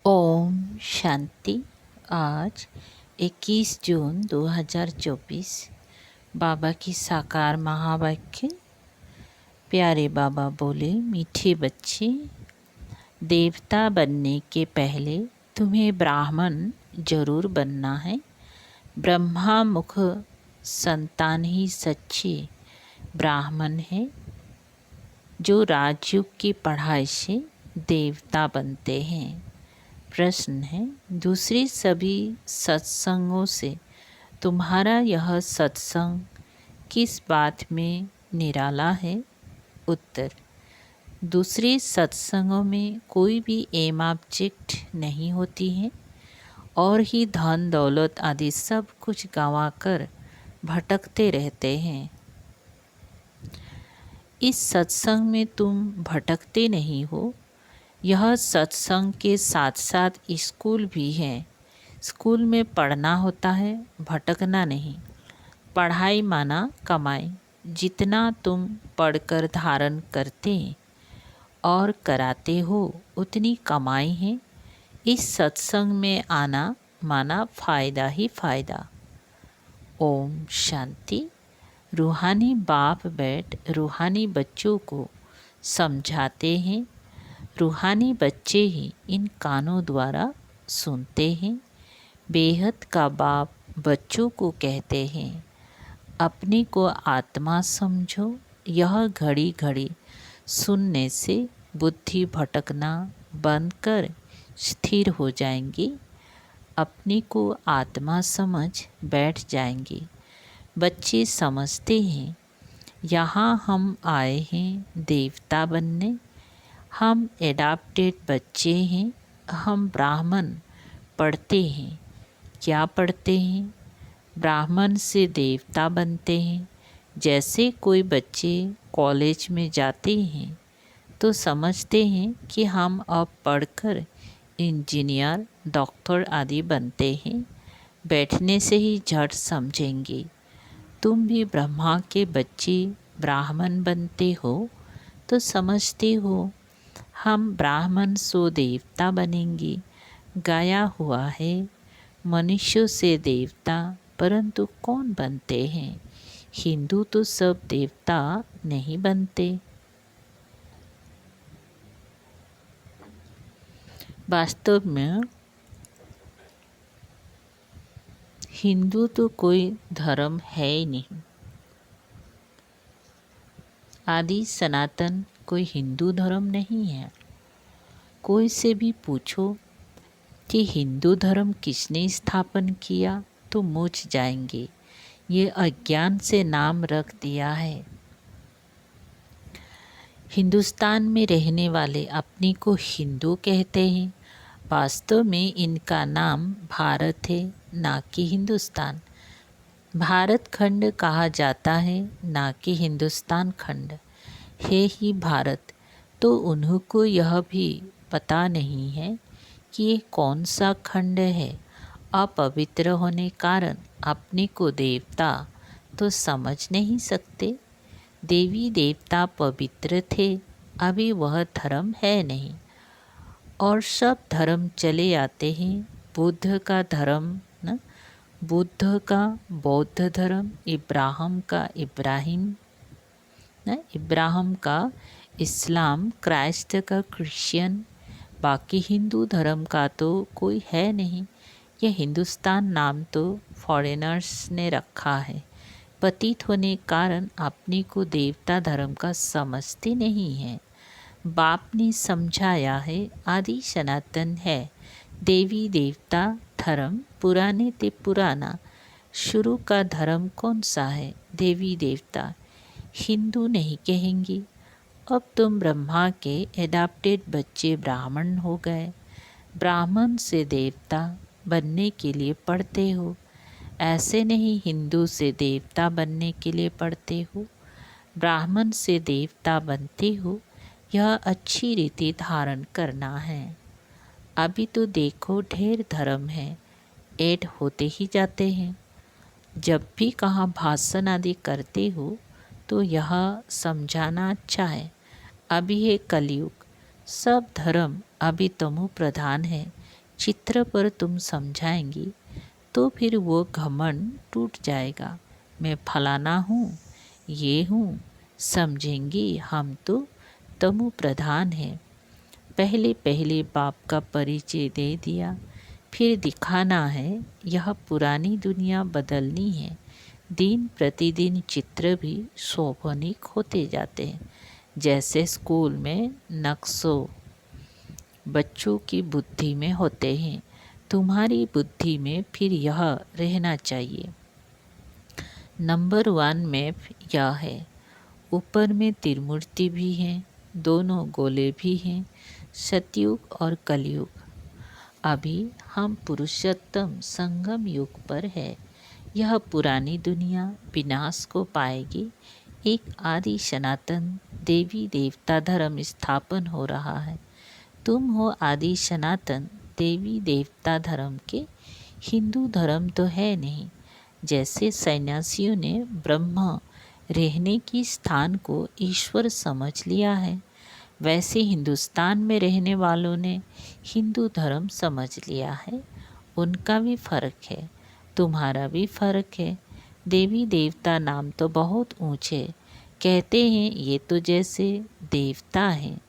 ओम शांति। आज 21 जून 2024 बाबा की साकार महावाक्य। प्यारे बाबा बोले, मीठे बच्चे, देवता बनने के पहले तुम्हें ब्राह्मण जरूर बनना है। ब्रह्मा मुख संतान ही सच्चे ब्राह्मण है, जो राजयुग की पढ़ाई से देवता बनते हैं। प्रश्न है, दूसरी सभी सत्संगों से तुम्हारा यह सत्संग किस बात में निराला है? उत्तर, दूसरे सत्संगों में कोई भी एम ऑब्जेक्ट नहीं होती है और ही धन दौलत आदि सब कुछ गंवाकर भटकते रहते हैं। इस सत्संग में तुम भटकते नहीं हो। यह सत्संग के साथ साथ स्कूल भी है। स्कूल में पढ़ना होता है, भटकना नहीं। पढ़ाई माना कमाई। जितना तुम पढ़कर धारण करते और कराते हो उतनी कमाई है। इस सत्संग में आना माना फ़ायदा ही फ़ायदा। ओम शांति। रूहानी बाप बैठ रूहानी बच्चों को समझाते हैं। रूहानी बच्चे ही इन कानों द्वारा सुनते हैं। बेहद का बाप बच्चों को कहते हैं, अपने को आत्मा समझो। यह घड़ी घड़ी सुनने से बुद्धि भटकना बंद कर स्थिर हो जाएंगी। अपने को आत्मा समझ बैठ जाएंगे। बच्चे समझते हैं, यहाँ हम आए हैं देवता बनने। हम एडाप्टेड बच्चे हैं। हम ब्राह्मण पढ़ते हैं। क्या पढ़ते हैं? ब्राह्मण से देवता बनते हैं। जैसे कोई बच्चे कॉलेज में जाते हैं तो समझते हैं कि हम अब पढ़कर इंजीनियर, डॉक्टर आदि बनते हैं। बैठने से ही झट समझेंगे। तुम भी ब्रह्मा के बच्चे ब्राह्मण बनते हो तो समझते हो, हम ब्राह्मण सो देवता बनेंगे। गाया हुआ है, मनुष्यों से देवता, परंतु कौन बनते हैं? हिंदू तो सब देवता नहीं बनते। वास्तव में हिंदू तो कोई धर्म है ही नहीं। आदि सनातन कोई हिंदू धर्म नहीं है। कोई से भी पूछो कि हिंदू धर्म किसने स्थापन किया तो मूझ जाएंगे। ये अज्ञान से नाम रख दिया है। हिंदुस्तान में रहने वाले अपने को हिंदू कहते हैं। वास्तव में इनका नाम भारत है, ना कि हिंदुस्तान। भारत खंड कहा जाता है, ना कि हिंदुस्तान खंड है ही भारत। तो उन्हीं को यह भी पता नहीं है कि ये कौन सा खंड है। अपवित्र होने कारण अपने को देवता तो समझ नहीं सकते। देवी देवता पवित्र थे, अभी वह धर्म है नहीं। और सब धर्म चले आते हैं। बुद्ध का धर्म न, बुद्ध का बौद्ध धर्म, इब्राहिम का इब्राहिम न, इब्राहिम का इस्लाम, क्राइस्ट का क्रिश्चियन। बाकी हिंदू धर्म का तो कोई है नहीं। यह हिंदुस्तान नाम तो फॉरेनर्स ने रखा है। पतित होने कारण अपने को देवता धर्म का समझते नहीं है। बाप ने समझाया है, आदि सनातन है। देवी देवता धर्म पुराने ते पुराना। शुरू का धर्म कौन सा है? देवी देवता। हिंदू नहीं कहेंगे। अब तुम ब्रह्मा के एडाप्टेड बच्चे ब्राह्मण हो गए। ब्राह्मण से देवता बनने के लिए पढ़ते हो। ऐसे नहीं हिंदू से देवता बनने के लिए पढ़ते हो। ब्राह्मण से देवता बनते हो। यह अच्छी रीति धारण करना है। अभी तो देखो ढेर धर्म है, ऐड होते ही जाते हैं। जब भी कहाँ भाषण आदि करते हो तो यह समझाना अच्छा है, अभी है कलयुग। सब धर्म अभी तमो प्रधान है। चित्र पर तुम समझाएंगी तो फिर वो घमंड टूट जाएगा। मैं फलाना हूँ, ये हूँ, समझेंगी हम तो तमु प्रधान हैं। पहले पहले बाप का परिचय दे दिया, फिर दिखाना है यह पुरानी दुनिया बदलनी है। दिन प्रतिदिन चित्र भी शोभनीक होते जाते हैं। जैसे स्कूल में नक्शों बच्चों की बुद्धि में होते हैं, तुम्हारी बुद्धि में फिर यह रहना चाहिए। नंबर 1 मैप यह है। ऊपर में त्रिमूर्ति भी हैं, दोनों गोले भी हैं, सतयुग और कलयुग। अभी हम पुरुषोत्तम संगम युग पर है। यह पुरानी दुनिया विनाश को पाएगी। एक आदि सनातन देवी देवता धर्म स्थापन हो रहा है। तुम हो आदि सनातन देवी देवता धर्म के। हिंदू धर्म तो है नहीं। जैसे सन्यासियों ने ब्रह्म रहने की स्थान को ईश्वर समझ लिया है, वैसे हिंदुस्तान में रहने वालों ने हिंदू धर्म समझ लिया है। उनका भी फर्क है, तुम्हारा भी फर्क है। देवी देवता नाम तो बहुत ऊंचे, कहते हैं ये तो जैसे देवता हैं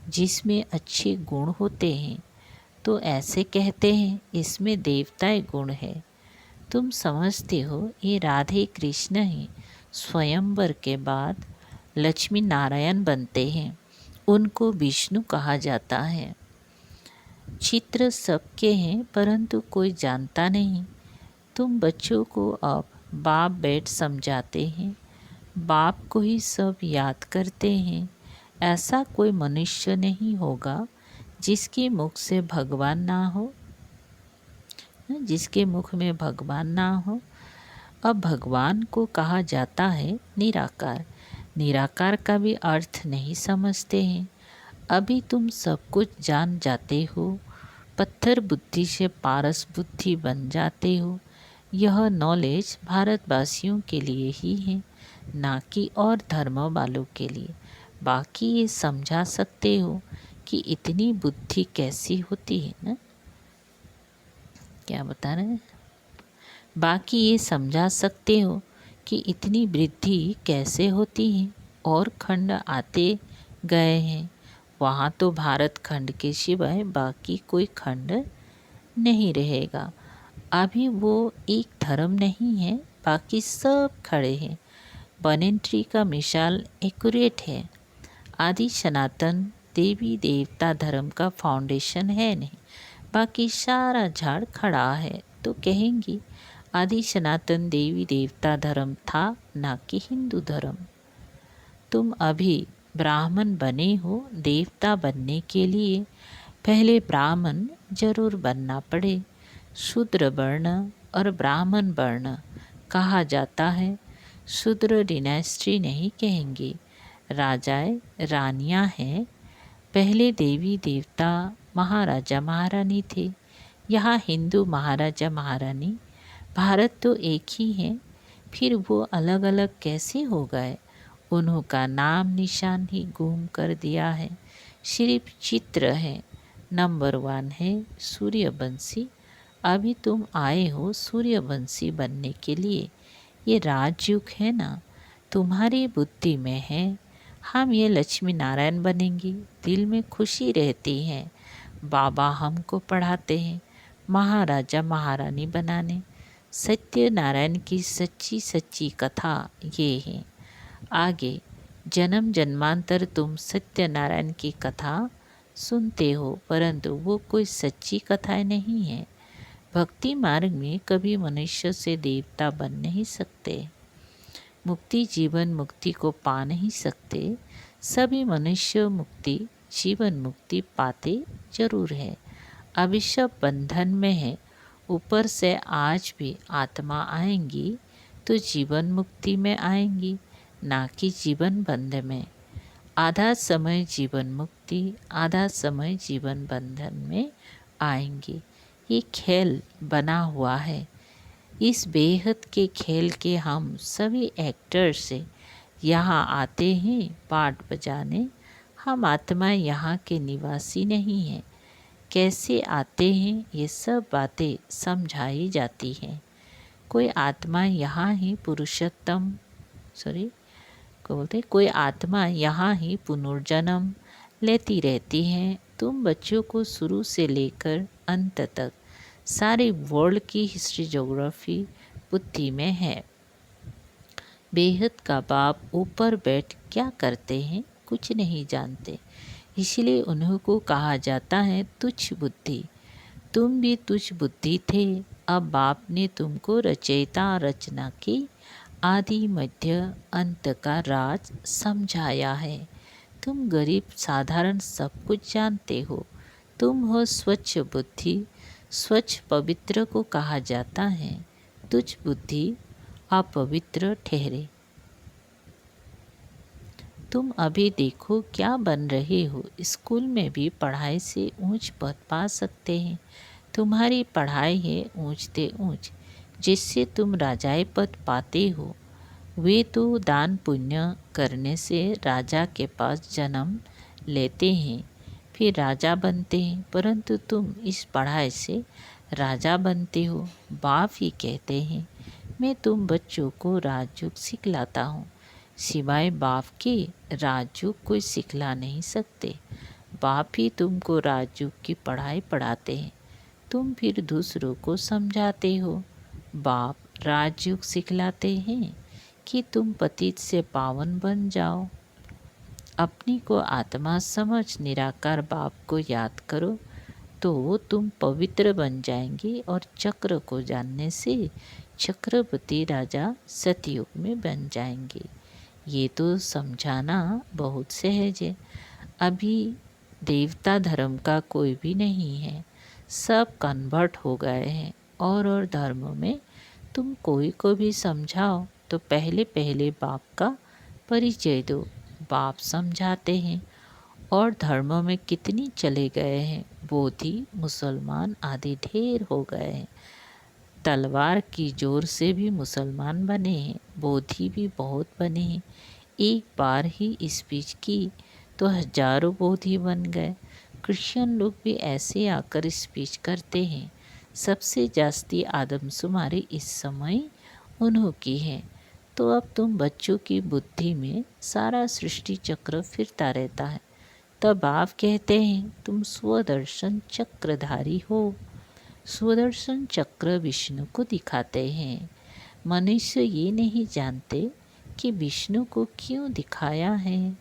जिसमें अच्छे गुण होते हैं, तो ऐसे कहते हैं इसमें देवताएं गुण है। तुम समझते हो ये राधे कृष्ण ही स्वयंवर के बाद लक्ष्मी नारायण बनते हैं, उनको विष्णु कहा जाता है। चित्र सबके हैं परंतु कोई जानता नहीं। तुम बच्चों को अब बाप बेट समझाते हैं, बाप को ही सब याद करते हैं। ऐसा कोई मनुष्य नहीं होगा जिसके मुख से भगवान ना हो, जिसके मुख में भगवान ना हो। अब भगवान को कहा जाता है निराकार। निराकार का भी अर्थ नहीं समझते हैं। अभी तुम सब कुछ जान जाते हो, पत्थर बुद्धि से पारस बुद्धि बन जाते हो। यह नॉलेज भारतवासियों के लिए ही है, ना कि और धर्म वालों के लिए। बाकी ये समझा सकते हो कि इतनी बुद्धि कैसी होती है ना, क्या बता रहे हैं। बाकी ये समझा सकते हो कि इतनी वृद्धि कैसे होती है। और खंड आते गए हैं, वहाँ तो भारत खंड के सिवाय बाकी कोई खंड नहीं रहेगा। अभी वो एक धर्म नहीं है, बाकी सब खड़े हैं। बनेन ट्री का मिसाल एक्यूरेट है। आदि सनातन देवी देवता धर्म का फाउंडेशन है नहीं, बाकी सारा झाड़ खड़ा है। तो कहेंगी आदि सनातन देवी देवता धर्म था, ना कि हिंदू धर्म। तुम अभी ब्राह्मण बने हो। देवता बनने के लिए पहले ब्राह्मण जरूर बनना पड़े। शूद्र वर्ण और ब्राह्मण वर्ण कहा जाता है। शूद्र डिनेस्टी नहीं कहेंगे, राजाएं रानियां हैं। पहले देवी देवता महाराजा महारानी थे, यहाँ हिंदू महाराजा महारानी। भारत तो एक ही है, फिर वो अलग अलग कैसे हो गए। उन्हों का नाम निशान ही गुम कर दिया है, सिर्फ चित्र है। नंबर 1 है सूर्यवंशी। अभी तुम आए हो सूर्यवंशी बनने के लिए। ये राजयुग है ना, तुम्हारी बुद्धि में है। हम ये लक्ष्मी नारायण बनेंगे, दिल में खुशी रहती है। बाबा हमको पढ़ाते हैं महाराजा महारानी बनाने। सत्यनारायण की सच्ची सच्ची कथा ये है। आगे जन्म जन्मांतर तुम सत्यनारायण की कथा सुनते हो, परंतु वो कोई सच्ची कथाएं नहीं है। भक्ति मार्ग में कभी मनुष्य से देवता बन नहीं सकते। मुक्ति जीवन मुक्ति को पा नहीं सकते। सभी मनुष्य मुक्ति जीवन मुक्ति पाते जरूर है। अभिशाप बंधन में है, ऊपर से आज भी आत्मा आएंगी तो जीवन मुक्ति में आएंगी, ना कि जीवन बंध में। आधा समय जीवन मुक्ति, आधा समय जीवन बंधन में आएंगे। ये खेल बना हुआ है। इस बेहद के खेल के हम सभी एक्टर्स से यहाँ आते हैं पार्ट बजाने। हम आत्मा यहाँ के निवासी नहीं हैं। कैसे आते हैं, ये सब बातें समझाई जाती हैं। कोई आत्मा यहाँ ही कोई आत्मा यहाँ ही पुनर्जन्म लेती रहती है। तुम बच्चों को शुरू से लेकर अंत तक सारे वर्ल्ड की हिस्ट्री ज्योग्राफी बुद्धि में है। बेहद का बाप ऊपर बैठ क्या करते हैं, कुछ नहीं जानते, इसलिए उन्हीं को कहा जाता है तुच्छ बुद्धि। तुम भी तुच्छ बुद्धि थे, अब बाप ने तुमको रचयिता रचना की आदि मध्य अंत का राज समझाया है। तुम गरीब साधारण सब कुछ जानते हो। तुम हो स्वच्छ बुद्धि। स्वच्छ पवित्र को कहा जाता है। तुच्छ बुद्धि अपवित्र ठहरे। तुम अभी देखो क्या बन रहे हो। स्कूल में भी पढ़ाई से ऊंच पद पा सकते हैं। तुम्हारी पढ़ाई है ऊंचते ऊंच, जिससे तुम राजाई पद पाते हो। वे तो दान पुण्य करने से राजा के पास जन्म लेते हैं, फिर राजा बनते हैं, परंतु तुम इस पढ़ाई से राजा बनते हो। बाप ही कहते हैं, मैं तुम बच्चों को राजयोग सिखलाता हूँ। सिवाय बाप के राजयोग कोई सिखला नहीं सकते। बाप ही तुमको राजयोग की पढ़ाई पढ़ाते हैं, तुम फिर दूसरों को समझाते हो। बाप राजयोग सिखलाते हैं कि तुम पतित से पावन बन जाओ। अपनी को आत्मा समझ निराकार बाप को याद करो तो तुम पवित्र बन जाएंगे और चक्र को जानने से चक्रवर्ती राजा सतयुग में बन जाएंगे। ये तो समझाना बहुत सहज है। अभी देवता धर्म का कोई भी नहीं है, सब कन्वर्ट हो गए हैं। और धर्म में तुम कोई को भी समझाओ तो पहले पहले बाप का परिचय दो। बाप समझाते हैं। और धर्मों में कितनी चले गए हैं, बोधि मुसलमान आदि ढेर हो गए हैं। तलवार की जोर से भी मुसलमान बने हैं, बोधि भी बहुत बने हैं। एक बार ही स्पीच की तो हजारों बोधि बन गए। क्रिश्चियन लोग भी ऐसे आकर स्पीच करते हैं। सबसे जास्ती आदमशुमारी इस समय उन्हों की है। तो अब तुम बच्चों की बुद्धि में सारा सृष्टि चक्र फिरता रहता है। तब आप कहते हैं तुम स्वदर्शन चक्रधारी हो। स्वदर्शन चक्र विष्णु को दिखाते हैं। मनुष्य ये नहीं जानते कि विष्णु को क्यों दिखाया है।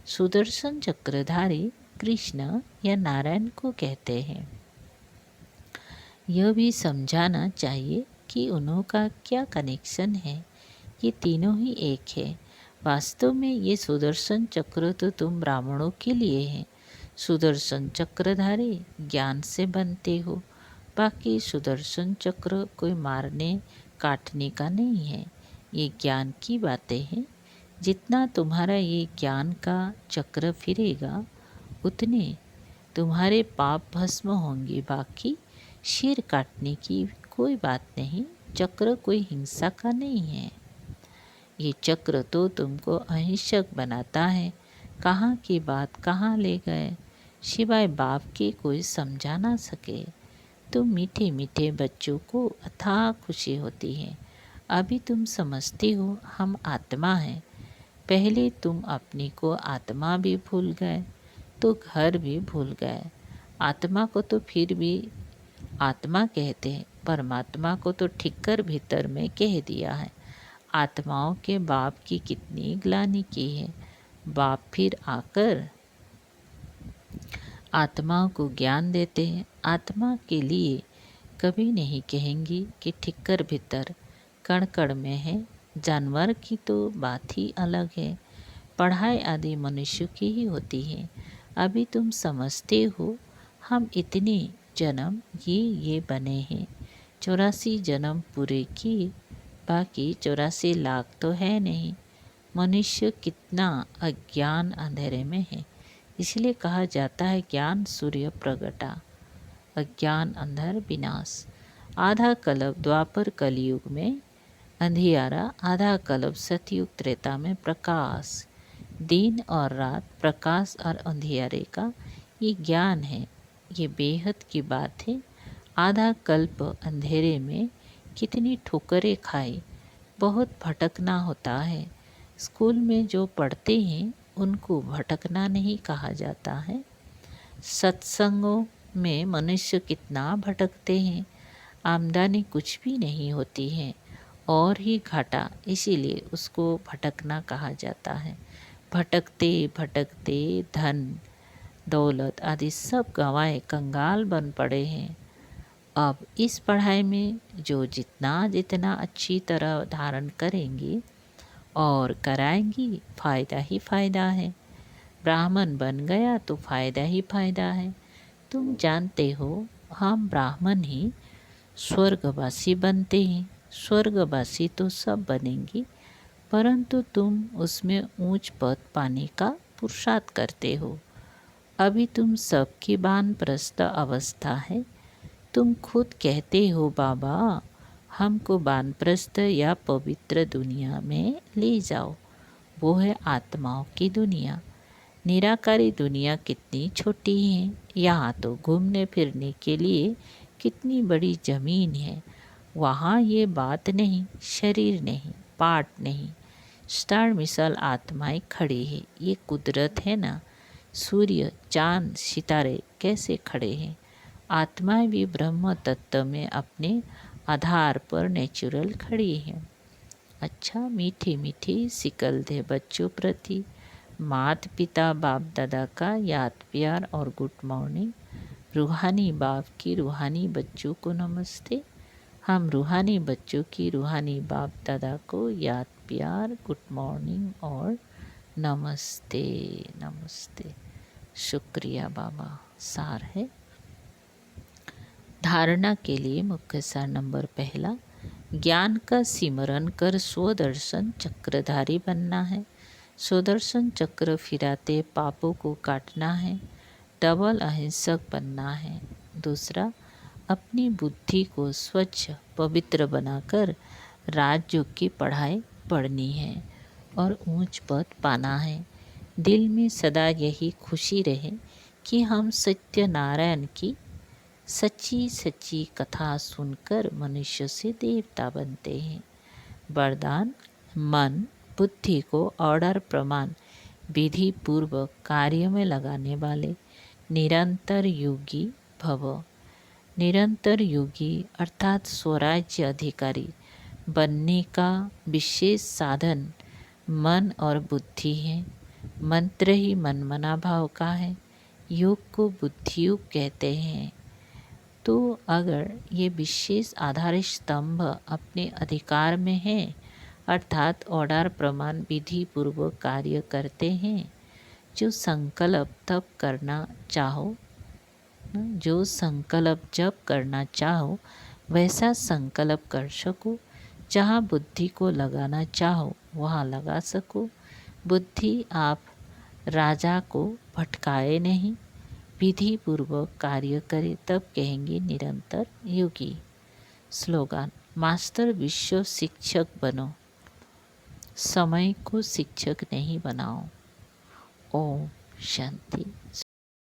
सुदर्शन चक्रधारी कृष्ण या नारायण को कहते हैं। यह भी समझाना चाहिए कि उन्हों का क्या कनेक्शन है। ये तीनों ही एक है। वास्तव में ये सुदर्शन चक्र तो तुम ब्राह्मणों के लिए है। सुदर्शन चक्रधारी ज्ञान से बनते हो। बाकी सुदर्शन चक्र कोई मारने काटने का नहीं है, ये ज्ञान की बातें हैं। जितना तुम्हारा ये ज्ञान का चक्र फिरेगा उतने तुम्हारे पाप भस्म होंगे। बाकी सिर काटने की कोई बात नहीं। चक्र कोई हिंसा का नहीं है। ये चक्र तो तुमको अहिंसक बनाता है। कहाँ की बात कहाँ ले गए, सिवाय बाप के कोई समझा ना सके। तुम मीठे मीठे बच्चों को अथाह खुशी होती है। अभी तुम समझते हो हम आत्मा हैं। पहले तुम अपनी को आत्मा भी भूल गए तो घर भी भूल गए। आत्मा को तो फिर भी आत्मा कहते हैं, परमात्मा को तो ठिक्कर भीतर में कह दिया है। आत्माओं के बाप की कितनी ग्लानि की है। बाप फिर आकर आत्माओं को ज्ञान देते हैं। आत्मा के लिए कभी नहीं कहेंगी कि ठिक्कर भीतर कण कण में है। जानवर की तो बात ही अलग है। पढ़ाई आदि मनुष्य की ही होती है। अभी तुम समझते हो हम इतने जन्म ये बने हैं। 84 जन्म पूरे किए, बाकी 84 लाख तो है नहीं। मनुष्य कितना अज्ञान अंधेरे में है। इसलिए कहा जाता है ज्ञान सूर्य प्रगटा, अज्ञान अंधर विनाश। आधा कल्प द्वापर कलयुग में अंधियारा, आधा कल्प सतयुग त्रेता में प्रकाश। दिन और रात, प्रकाश और अंधियारे का ये ज्ञान है। ये बेहद की बात है। आधा कल्प अंधेरे में कितनी ठोकरें खाई, बहुत भटकना होता है। स्कूल में जो पढ़ते हैं उनको भटकना नहीं कहा जाता है। सत्संगों में मनुष्य कितना भटकते हैं, आमदनी कुछ भी नहीं होती है और ही घाटा, इसीलिए उसको भटकना कहा जाता है। भटकते भटकते धन दौलत आदि सब गंवाए कंगाल बन पड़े हैं। अब इस पढ़ाई में जो जितना जितना अच्छी तरह धारण करेंगी और कराएंगी, फ़ायदा ही फ़ायदा है। ब्राह्मण बन गया तो फ़ायदा ही फ़ायदा है। तुम जानते हो, हम ब्राह्मण ही स्वर्गवासी बनते हैं। स्वर्गवासी तो सब बनेंगी, परंतु तुम उसमें ऊंच पद पाने का पुरुषार्थ करते हो। अभी तुम सबकी वानप्रस्थ अवस्था है। तुम खुद कहते हो, बाबा हमको वानप्रस्थ या पवित्र दुनिया में ले जाओ। वो है आत्माओं की दुनिया। निराकारी दुनिया कितनी छोटी है। यहाँ तो घूमने फिरने के लिए कितनी बड़ी ज़मीन है। वहाँ ये बात नहीं, शरीर नहीं, पार्ट नहीं, स्टार मिसाल आत्माएं खड़ी है। ये कुदरत है ना। सूर्य चांद सितारे कैसे खड़े हैं। आत्माएं भी ब्रह्म तत्व में अपने आधार पर नेचुरल खड़ी हैं। अच्छा, मीठी मीठी सिकल दे बच्चों प्रति माता पिता बाप दादा का याद प्यार और गुड मॉर्निंग। रूहानी बाप की रूहानी बच्चों को नमस्ते। हम रूहानी बच्चों की रूहानी बाप दादा को याद प्यार गुड मॉर्निंग और नमस्ते नमस्ते। शुक्रिया बाबा। सार है धारणा के लिए मुख्य सार नंबर पहला, ज्ञान का सिमरन कर स्वदर्शन चक्रधारी बनना है। स्वदर्शन चक्र फिराते पापों को काटना है। डबल अहिंसक बनना है। दूसरा, अपनी बुद्धि को स्वच्छ पवित्र बनाकर राजयोग की पढ़ाई पढ़नी है और उच्च पद पाना है। दिल में सदा यही खुशी रहे कि हम सत्यनारायण की सच्ची सच्ची कथा सुनकर मनुष्य से देवता बनते हैं। वरदान, मन बुद्धि को ऑर्डर प्रमाण विधि पूर्वक कार्य में लगाने वाले निरंतर योगी भव। निरंतर योगी अर्थात स्वराज्य अधिकारी बनने का विशेष साधन मन और बुद्धि है। मंत्र ही मनमना भाव का है। योग को बुद्धि योग कहते हैं। तो अगर ये विशेष आधार स्तंभ अपने अधिकार में है, अर्थात ऑर्डर प्रमाण विधि पूर्वक कार्य करते हैं, जो संकल्प तब करना चाहो, जो संकल्प जब करना चाहो वैसा संकल्प कर सको। जहाँ बुद्धि को लगाना चाहो वहाँ लगा सको। बुद्धि आप राजा को भटकाए नहीं, विधि पूर्वक कार्य करे, तब कहेंगे निरंतर योगी। स्लोगन, मास्टर विश्व शिक्षक बनो, समय को शिक्षक नहीं बनाओ। ओम शांति।